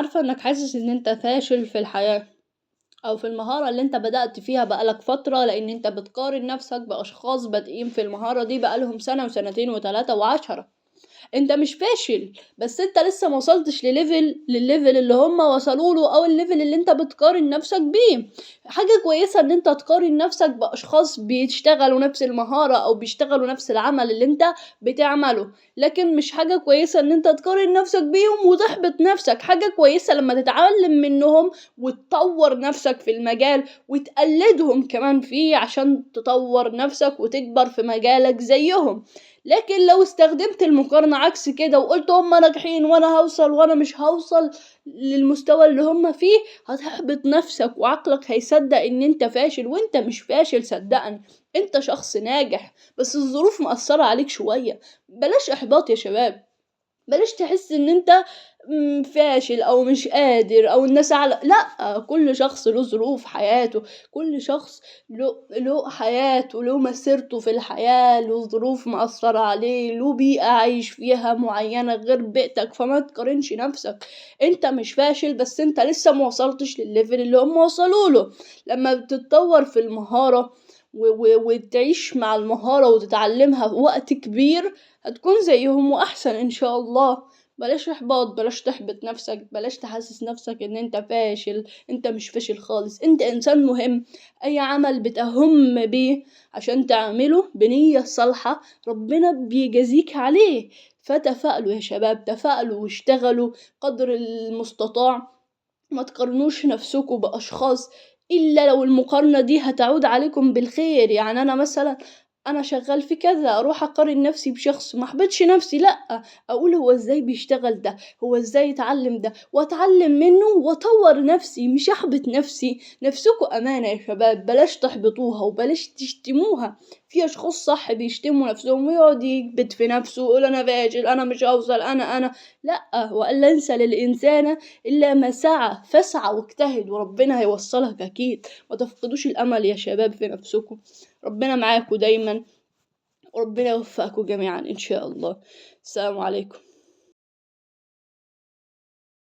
عارفة انك حاسس ان انت فاشل في الحياة او في المهارة اللي انت بدأت فيها بقالك فترة، لان انت بتقارن نفسك باشخاص بادئين في المهارة دي بقالهم سنة وسنتين وتلاتة وعشرة. انت مش فاشل، بس انت لسه ما وصلتش للليفل اللي هم وصلوا له، او الليفل اللي انت بتقارن نفسك بيه. حاجة كويسة ان انت تقارن نفسك باشخاص بيشتغلوا نفس المهارة او بيشتغلوا نفس العمل اللي انت بتعمله، لكن مش حاجة كويسة ان انت تقارن نفسك بيهم وتحبط نفسك. حاجة كويسة لما تتعلم منهم وتطور نفسك في المجال وتقلدهم كمان فيه عشان تطور نفسك وتكبر في مجالك زيهم. لكن لو استخدمت المقارنة عكس كده وقلت هما ناجحين وانا هوصل وانا مش هوصل للمستوى اللي هما فيه، هتحبط نفسك وعقلك هيصدق ان انت فاشل، وانت مش فاشل صدقني، انت شخص ناجح، بس الظروف مأثرة عليك شوية. بلاش احباط يا شباب، بلاش تحس ان انت فاشل او مش قادر او الناس على، لا، كل شخص له ظروف حياته، كل شخص له حياته، له مسيرته في الحياة، له ظروف مأثرة عليه، له بيئة عايش فيها معينة غير بيئتك، فما تقارنش نفسك. انت مش فاشل، بس انت لسه موصلتش للليفل اللي هم وصلوا له. لما بتتطور في المهارة وتعيش مع المهارة وتتعلمها في وقت كبير، هتكون زيهم وأحسن إن شاء الله. بلاش إحباط، بلاش تحبط نفسك، بلاش تحسس نفسك إن أنت فاشل. أنت مش فاشل خالص، أنت إنسان مهم. أي عمل بتهم بيه عشان تعمله بنية صالحة ربنا بيجازيك عليه. فتفائلوا يا شباب، تفائلوا واشتغلوا قدر المستطاع. ما تقارنوش نفسكوا بأشخاص إلا لو المقارنة دي هتعود عليكم بالخير. يعني أنا مثلا أنا شغال في كذا، أروح أقارن نفسي بشخص ما أحبطش نفسي، لأ، أقول هو إزاي بيشتغل ده، هو إزاي يتعلم ده، وأتعلم منه وأطور نفسي، مش أحبط نفسي. نفسكوا أمانة يا شباب، بلاش تحبطوها وبلاش تشتموها. في أشخاص صح بيشتموا نفسهم ويقعد يكبت في نفسه ويقول أنا فاشل، أنا مش هوصل، أنا لأ، وأن لنسى للإنسان إلا ما سعى، فاسعى واجتهد وربنا هيوصلك أكيد. ما تفقدوش الأمل يا شباب في نفسكم، ربنا معاكم دايما وربنا يوفقكم جميعا إن شاء الله. السلام عليكم.